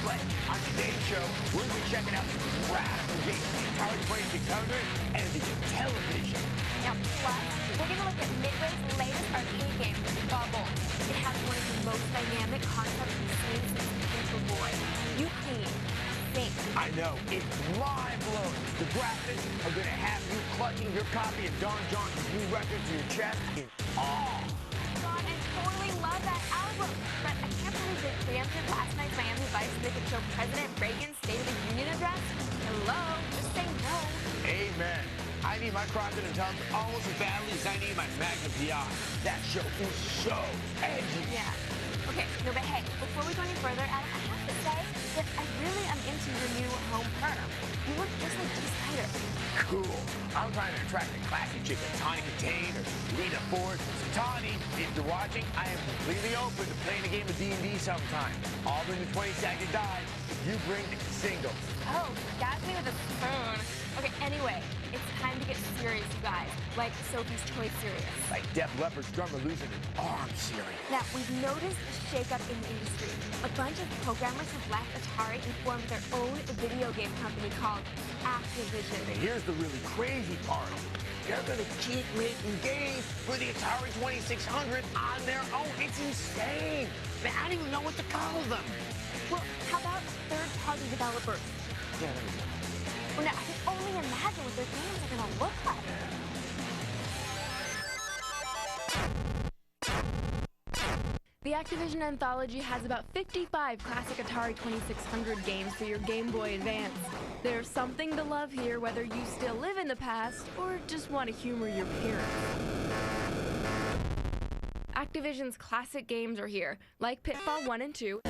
Replay. On today's show, we're going to be checking out the radical games, the Atari 2600 and the television. Now, plus, we're going to look at Midway's latest arcade game, Bubble. It has one of the most dynamic concepts we've seen since Paperboy. You clean, think. I know, it's mind-blowing. The graphics are going to have you clutching your copy of Don Johnson's new record to your chest in awe. God, I totally love that album. But I can't believe they preempted last night's Miami Vice so they could show President Reagan's State of the Union address. Hello, just say no. Amen. I need my Crockett and Tubbs almost as badly as I need my Magnum PI. That show is so edgy. Yeah. Okay, no, but hey, before we go any further, Adam, I have to say that I really am into your new home perm. You look just like G Spider. Cool. I'm trying to attract a classic chick like Tawny Contain or Lita Ford. So Tawny, if you're watching, I am completely open to playing a game of D&D sometime. All in the 20-second dive if you bring the single. Oh, got me with a spoon. Okay, anyway, it's time to get serious, you guys. Like Sophie's Choice serious. Like Def Leppard's drummer losing an arm serious. Now, we've noticed a shakeup in the industry. A bunch of programmers have left Atari and formed their own video game company called Activision. And here's the really crazy part. They're going to keep making games for the Atari 2600 on their own. It's insane. Man, I don't even know what to call them. Well, how about third-party developers? Yeah, there we go. Well, now, I can only imagine what their games are going to look like. The Activision Anthology has about 55 classic Atari 2600 games for your Game Boy Advance. There's something to love here, whether you still live in the past or just want to humor your parents. Activision's classic games are here, like Pitfall 1 and 2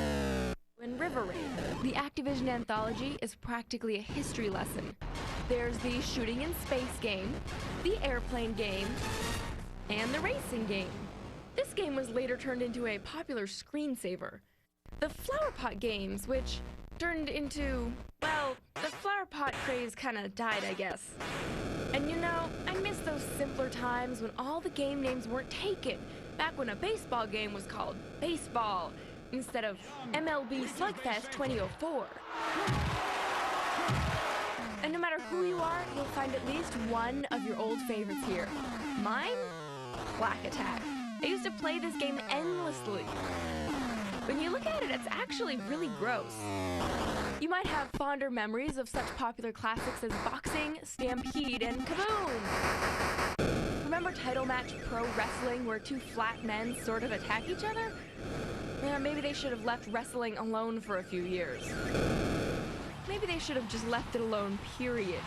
and River Raid. The Activision Anthology is practically a history lesson. There's the shooting in space game, the airplane game, and the racing game. This game was later turned into a popular screensaver. The Flower Pot games, which turned into, well, the Flower Pot craze kinda died, I guess. And you know, I miss those simpler times when all the game names weren't taken, back when a baseball game was called Baseball, instead of MLB Slugfest 2004. And no matter who you are, you'll find at least one of your old favorites here. Mine? Black Attack. I used to play this game endlessly. When you look at it, it's actually really gross. You might have fonder memories of such popular classics as Boxing, Stampede, and Kaboom! Remember Title Match Pro Wrestling, where two flat men sort of attack each other? Yeah, maybe they should have left wrestling alone for a few years. Maybe they should have just left it alone, period.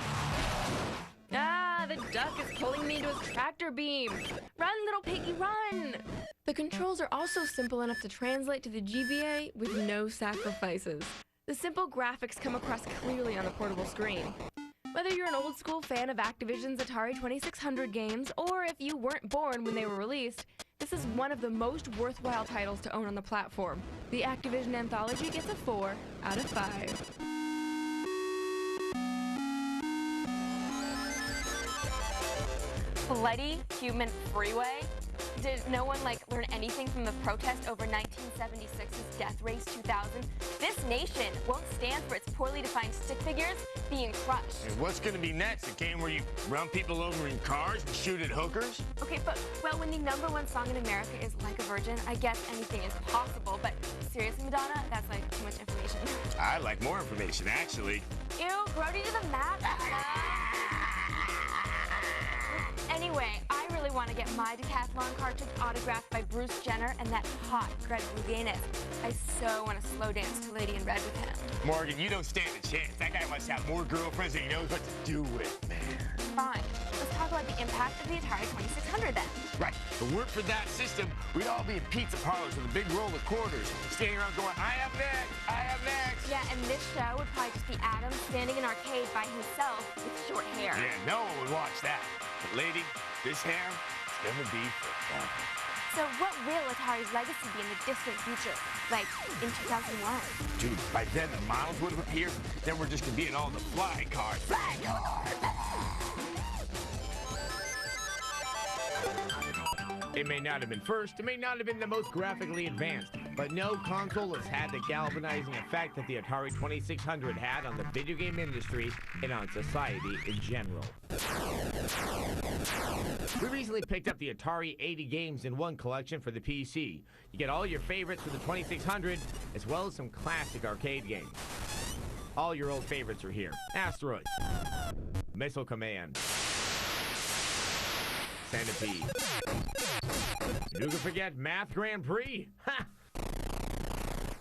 Ah, the duck is pulling me into his tractor beam. Run, little piggy, run! The controls are also simple enough to translate to the GBA with no sacrifices. The simple graphics come across clearly on the portable screen. Whether you're an old school fan of Activision's Atari 2600 games, or if you weren't born when they were released, this is one of the most worthwhile titles to own on the platform. The Activision Anthology gets a 4 out of 5. Bloody Human Freeway? Did no one, learn anything from the protest over 1976's Death Race 2000? This nation won't stand for its poorly defined stick figures being crushed. And what's going to be next? A game where you run people over in cars and shoot at hookers? Okay, but, well, when the #1 song in America is Like a Virgin, I guess anything is possible. But seriously, Madonna, that's, too much information. I'd like more information, actually. Ew, Grody to the map. Anyway, I really want to get my decathlon cartridge autographed by Bruce Jenner and that hot Greg Louganis. I so want to slow dance to Lady in Red with him. Morgan, you don't stand a chance. That guy must have more girlfriends than he knows what to do with, man. Fine. Let's talk about the impact of the Atari 2600 then. Right. If it weren't for that system, we'd all be in pizza parlors with a big roll of quarters, standing around going, I have next, I have next. Yeah, and this show would probably just be Adam standing in an arcade by himself with short hair. Yeah, no one would watch that. But lady, this hair is gonna be forever. So what will Atari's legacy be in the distant future? Like in 2001? Dude, by then the models would have appeared, then we're just gonna be in all the fly cars. Fly cars! It may not have been first, it may not have been the most graphically advanced, But no console has had the galvanizing effect that the Atari 2600 had on the video game industry and on society in general. We recently picked up the Atari 80 games in one collection for the PC. You get all your favorites for the 2600, as well as some classic arcade games. All your old favorites are here. Asteroids, Missile Command, Centipede. Who can forget Math Grand Prix? Ha!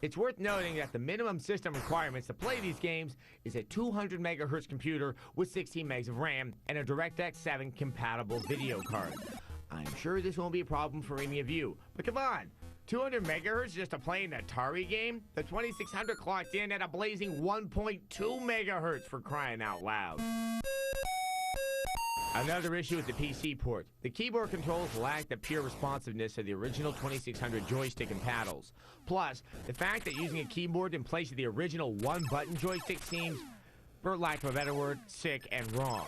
It's worth noting that the minimum system requirements to play these games is a 200 megahertz computer with 16 megs of RAM and a DirectX 7 compatible video card. I'm sure this won't be a problem for any of you, but come on, 200 megahertz just to play an Atari game? The 2600 clocked in at a blazing 1.2 megahertz for crying out loud. Another issue with the PC port. The keyboard controls lack the pure responsiveness of the original 2600 joystick and paddles. Plus, the fact that using a keyboard in place of the original one-button joystick seems, for lack of a better word, sick and wrong.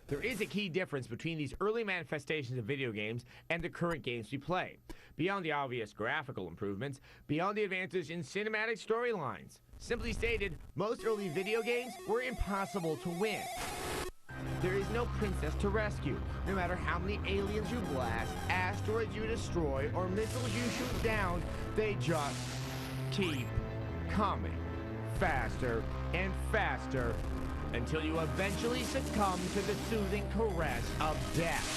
There is a key difference between these early manifestations of video games and the current games we play. Beyond the obvious graphical improvements, beyond the advances in cinematic storylines. Simply stated, most early video games were impossible to win. There is no princess to rescue. No matter how many aliens you blast, asteroids you destroy, or missiles you shoot down, they just keep coming. Faster and faster, until you eventually succumb to the soothing caress of death.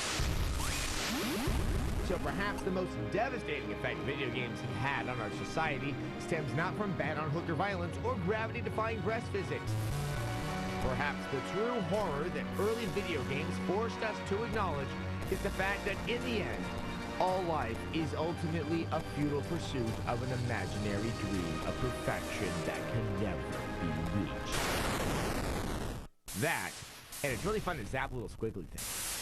So perhaps the most devastating effect video games have had on our society stems not from bad-on-hooker violence or gravity-defying breast physics. Perhaps the true horror that early video games forced us to acknowledge is the fact that in the end, all life is ultimately a futile pursuit of an imaginary dream of perfection that can never be reached. That, and it's really fun to zap little squiggly things.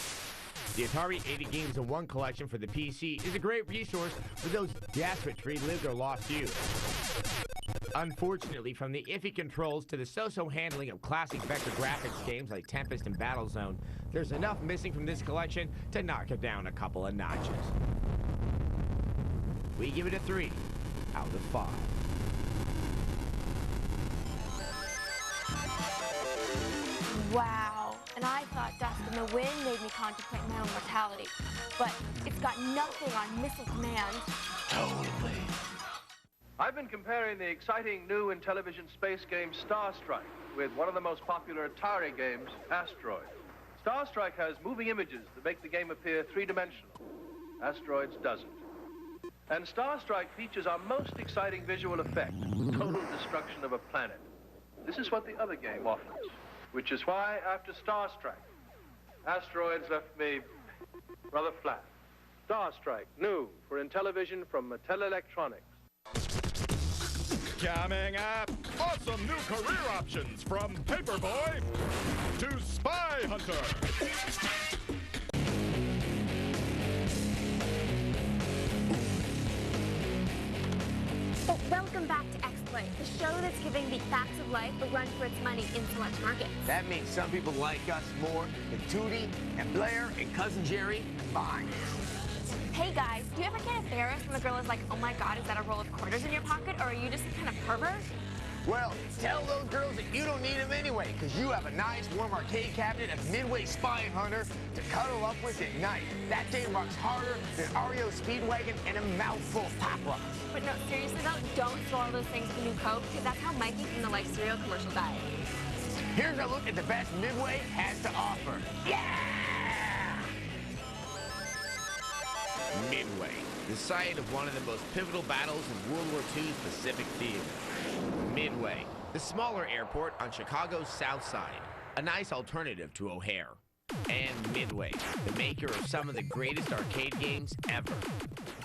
The Atari 80 games in one collection for the PC is a great resource for those desperate to relive their lost youth. Unfortunately, from the iffy controls to the so-so handling of classic vector graphics games like Tempest and Battlezone, there's enough missing from this collection to knock it down a couple of notches. We give it a 3 out of 5. Wow. And I thought Dust in the Wind made me contemplate my own mortality. But it's got nothing on Missile Command. Totally. I've been comparing the exciting new Intellivision space game Star Strike with one of the most popular Atari games, Asteroids. Star Strike has moving images that make the game appear three-dimensional. Asteroids doesn't. And Star Strike features our most exciting visual effect, total destruction of a planet. This is what the other game offers, which is why, after Star Strike, Asteroids left me rather flat. Star Strike, new for Intellivision from Mattel Electronics. Coming up, awesome new career options from Paperboy to Spy Hunter. Oh, welcome back to XPlay, the show that's giving the facts of life a run for its money in select markets. That means some people like us more than Tootie and Blair and Cousin Jerry combined. Hey guys, do you ever get embarrassed when the girl is like, oh my god, is that a roll of quarters in your pocket, or are you just some kind of pervert? Well, tell those girls that you don't need them anyway, because you have a nice, warm arcade cabinet of Midway Spy Hunter to cuddle up with at night. That thing rocks harder than REO Speedwagon and a mouthful of Pop Rocks. But no, seriously though, don't throw all those things in new Coke, because that's how Mikey from the Life Cereal commercial died. Here's a look at the best Midway has to offer. Yeah! Midway, the site of one of the most pivotal battles in World War II's Pacific Theater. Midway, the smaller airport on Chicago's South Side, a nice alternative to O'Hare. And Midway, the maker of some of the greatest arcade games ever.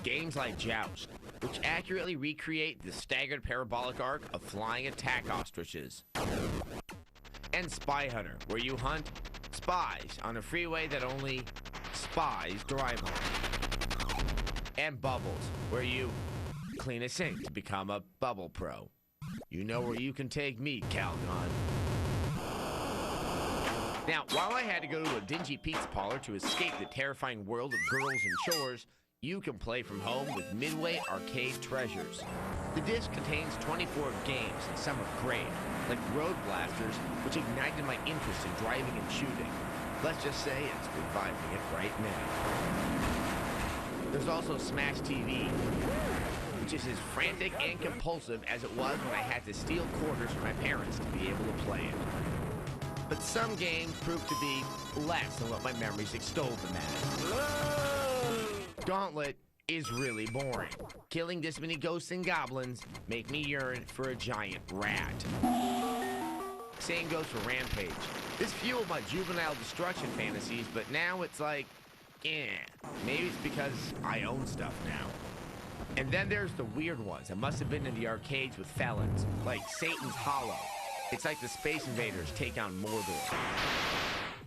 Games like Joust, which accurately recreate the staggered parabolic arc of flying attack ostriches. And Spy Hunter, where you hunt spies on a freeway that only spies drive on. And Bubbles, where you clean a sink to become a bubble pro. You know where you can take me, Calgon. Now, while I had to go to a dingy pizza parlor to escape the terrifying world of girls and chores, You can play from home with Midway Arcade Treasures. The disc contains 24 games, and some are great, like Road Blasters, which ignited my interest in driving and shooting. Let's just say it's reviving it right now. There's also Smash TV, which is as frantic and compulsive as it was when I had to steal quarters from my parents to be able to play it. But some games proved to be less than what my memories extolled them as. Gauntlet is really boring. Killing this many ghosts and goblins make me yearn for a giant rat. Same goes for Rampage. This fueled my juvenile destruction fantasies, but now it's like, maybe it's because I own stuff now. And then there's the weird ones that must have been in the arcades with felons, like Satan's Hollow. It's like the Space Invaders take on Mordor.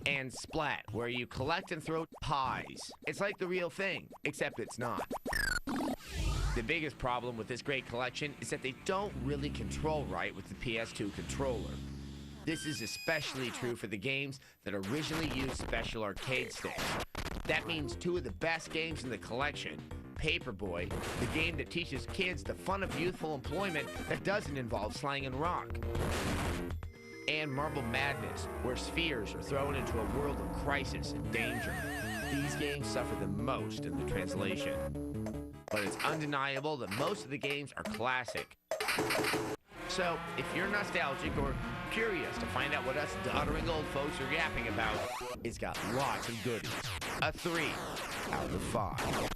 And Splat, where you collect and throw pies. It's like the real thing, except it's not. The biggest problem with this great collection is that they don't really control right with the PS2 controller. This is especially true for the games that originally used special arcade sticks. That means two of the best games in the collection, Paperboy, the game that teaches kids the fun of youthful employment that doesn't involve slang and rock, and Marble Madness, where spheres are thrown into a world of crisis and danger. These games suffer the most in the translation. But it's undeniable that most of the games are classic. So, if you're nostalgic or curious to find out what us doddering old folks are yapping about, it's got lots of goodies. A 3 out of 5.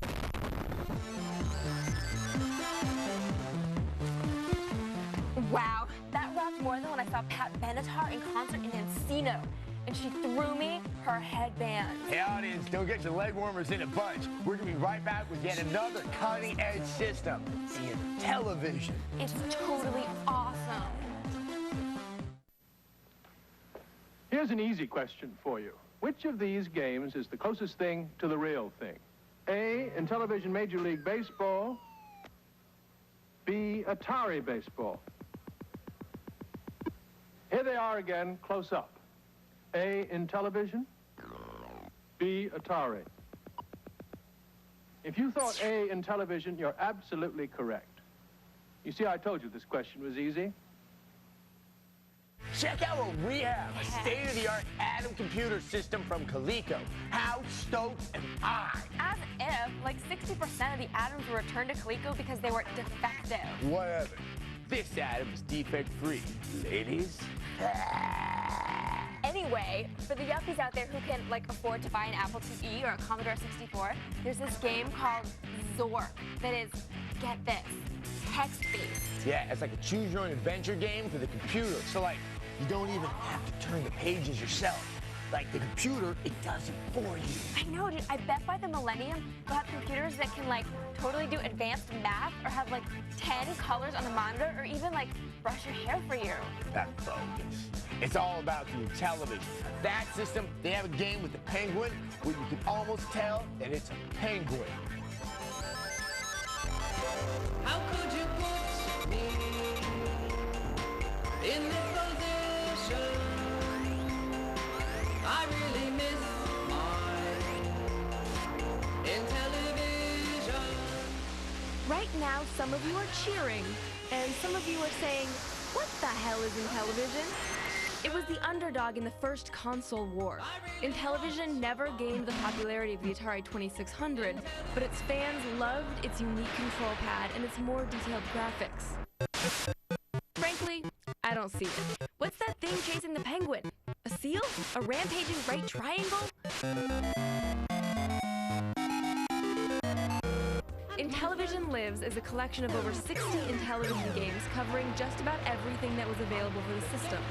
Wow, that rocked more than when I saw Pat Benatar in concert in Encino. And she threw me her headband. Hey audience, don't get your leg warmers in a bunch. We're gonna be right back with yet another cutting edge system, the television. It's totally awesome. Here's an easy question for you. Which of these games is the closest thing to the real thing? A, Intellivision Major League Baseball. B, Atari Baseball. Here they are again, close up. A, Intellivision. B, Atari. If you thought A, Intellivision, you're absolutely correct. You see, I told you this question was easy. Check out what we have, a state-of-the-art Atom computer system from Coleco. How stoked am I? As if, like 60% of the atoms were returned to Coleco because they were defective. Whatever. This Atom is defect-free. Ladies? Anyway, for the yuppies out there who can afford to buy an Apple IIe or a Commodore 64, there's this game called Zork that is, get this, text-based. Yeah, it's like a choose-your-own-adventure game for the computer. So, you don't even have to turn the pages yourself. Like the computer, it does it for you. I know, dude. I bet by the millennium, we'll have computers that can, totally do advanced math or have, 10 colors on the monitor or even, brush your hair for you. That's bogus. It's all about the television. That system, they have a game with the penguin where you can almost tell that it's a penguin. How could you put me in this position? I really miss my Intellivision. Right now, some of you are cheering, and some of you are saying, what the hell is Intellivision? It was the underdog in the first console war. Intellivision never gained the popularity of the Atari 2600, but its fans loved its unique control pad and its more detailed graphics. Frankly, I don't see it. What's that thing chasing the penguin? A seal? A rampaging right triangle? Intellivision Lives is a collection of over 60 Intellivision games covering just about everything that was available for the system.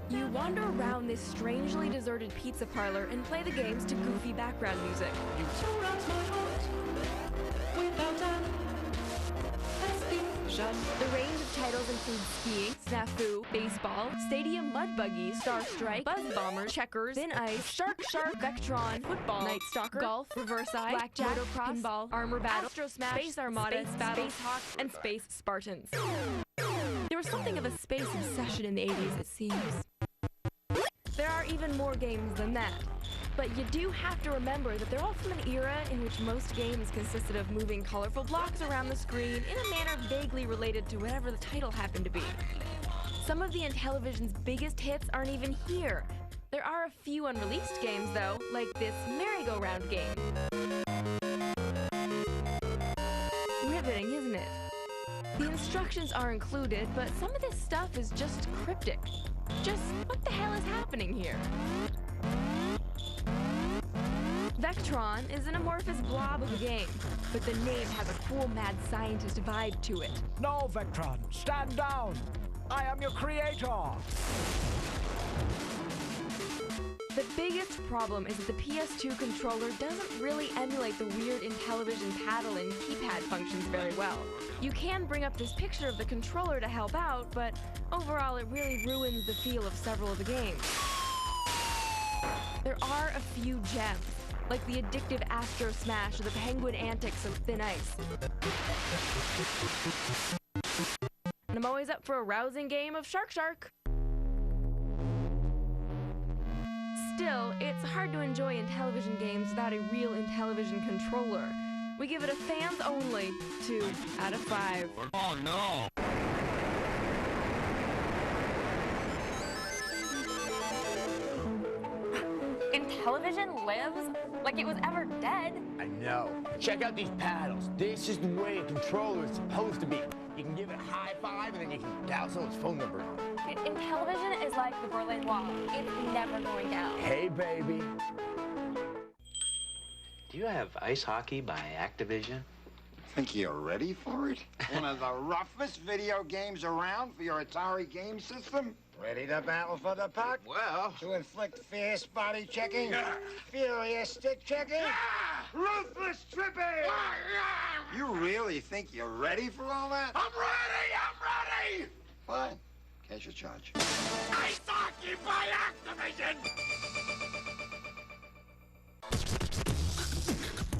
You wander around this strangely deserted pizza parlor and play the games to goofy background music. You surround my heart without an hesitation. The range of titles include skiing, snafu, baseball, stadium mud buggy, Star Strike, Buzz Bombers, checkers, thin ice, shark, Vectron, football, Night Stalker, golf, reverse eye, blackjack, motocross, pinball, armor battle, Astro Smash, Space Armada, Space Battle, Space Hawk, and Space Spartans. There was something of a space obsession in the 80s, it seems. There are even more games than that. But you do have to remember that they're all from an era in which most games consisted of moving colorful blocks around the screen in a manner vaguely related to whatever the title happened to be. Some of the Intellivision's biggest hits aren't even here. There are a few unreleased games, though, like this merry-go-round game. Riveting, isn't it? The instructions are included, but some of this stuff is just cryptic. Just what the hell is happening here? Vectron is an amorphous blob of a game, but the name has a cool mad scientist vibe to it. No, Vectron, stand down! I am your creator! The biggest problem is that the PS2 controller doesn't really emulate the weird Intellivision paddle and keypad functions very well. You can bring up this picture of the controller to help out, but overall it really ruins the feel of several of the games. There are a few gems, like the addictive Astro Smash or the penguin antics of Thin Ice. And I'm always up for a rousing game of Shark Shark. Still, it's hard to enjoy Intellivision games without a real Intellivision controller. We give it a fans only 2 out of 5. Oh no! Intellivision lives like it was ever dead. I know. Check out these paddles. This is the way a controller is supposed to be. You can give it a high five and then you can dial someone's phone number. Intellivision is like the Berlin Wall. It's never going down. Hey, baby. Do you have ice hockey by Activision? Think you're ready for it? One of the roughest video games around for your Atari game system? Ready to battle for the puck? Well... To inflict fierce body checking? Yeah. Furious stick checking? Yeah. Ruthless tripping? Yeah. You really think you're ready for all that? I'm ready! Fine. Cash your charge. Ice hockey by Activision!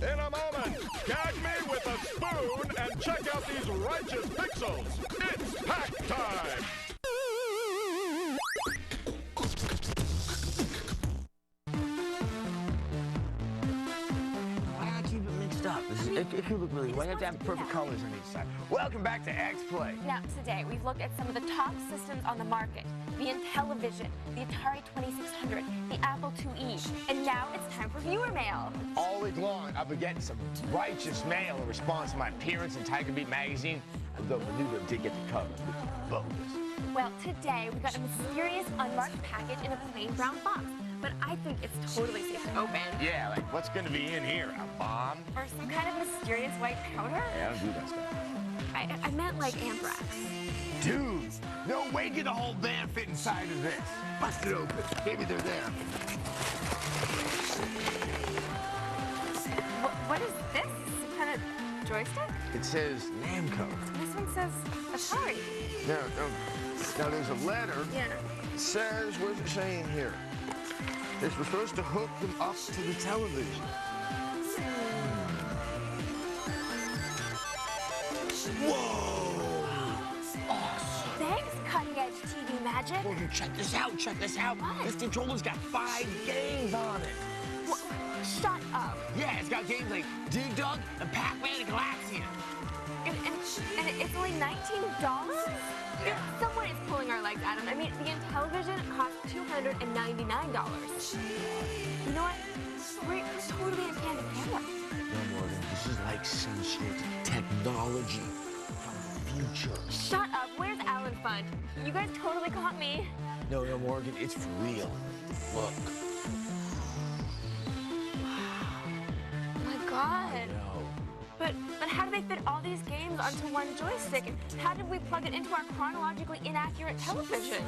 In a moment, gag me with a spoon and check out these righteous pixels. It's pack time! Why I keep it mixed up? It could look really... Why you have to have perfect colors on each side? Welcome back to X-Play. Now, today, we've looked at some of the top systems on the market. The Intellivision, the Atari 2600, the Apple IIe, and now it's time for viewer mail. All week long, I've been getting some righteous mail in response to my appearance in Tiger Beat magazine, and though Menudo did get the cover, which is bogus. Well, today, we got a mysterious unmarked package in a plain brown box, but I think it's totally safe to open. Yeah, like, what's gonna be in here? A bomb? Or some kind of mysterious white powder? Yeah, I don't do that stuff. I meant like anthrax. Dude, no way did the whole band fit inside of this. Bust it open. Maybe they're there. What is this? Some kind of joystick? It says Namco. This one says Atari. No. Now there's a letter. Yeah. It says, what is it saying here? We're supposed to hook them up to the television. Whoa! Awesome. Thanks, cutting-edge TV magic. Well, check this out. What? This controller's got 5 games on it. Shut up. Yeah, it's got games like Dig Dug and Pac-Man and Galaxian. And it's only $19? Dude, someone is pulling our legs, Adam. I mean, the Intellivision costs $299. You know what? We're totally in tandem camera. No, Morgan, this is like some sort of technology from the future. Shut up. Where's Alan Fund? You guys totally caught me. No, Morgan, it's for real. Look. Oh my God. I know. But how do they fit all these games onto one joystick? And how did we plug it into our chronologically inaccurate television?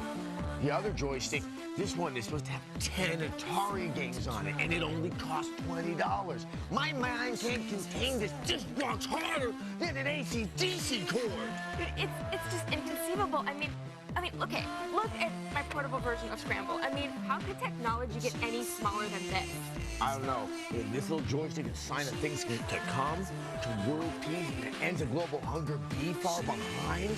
The other joystick, this one is supposed to have 10 Atari games on it, and it only costs $20. My mind can't contain this. This rocks harder than an AC/DC cord. Dude, it's just inconceivable. I mean, okay, look at my portable version of Scramble. I mean, how could technology get any smaller than this? I don't know. This little joystick is a sign of things to come, to world peace, and the ends of global hunger be far behind.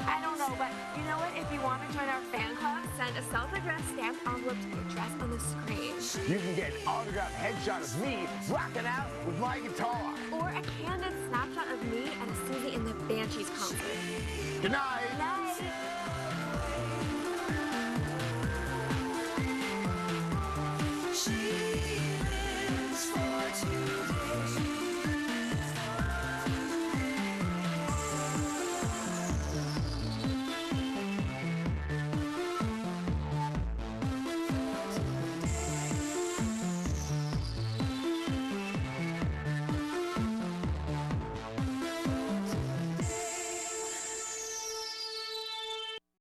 I don't know, but you know what? If you want to join our fan club, send a self-addressed stamped envelope to the address on the screen. You can get an autographed headshot of me rocking out with my guitar. Or a candid snapshot of me and Susie in the Banshees concert. Good night. Night.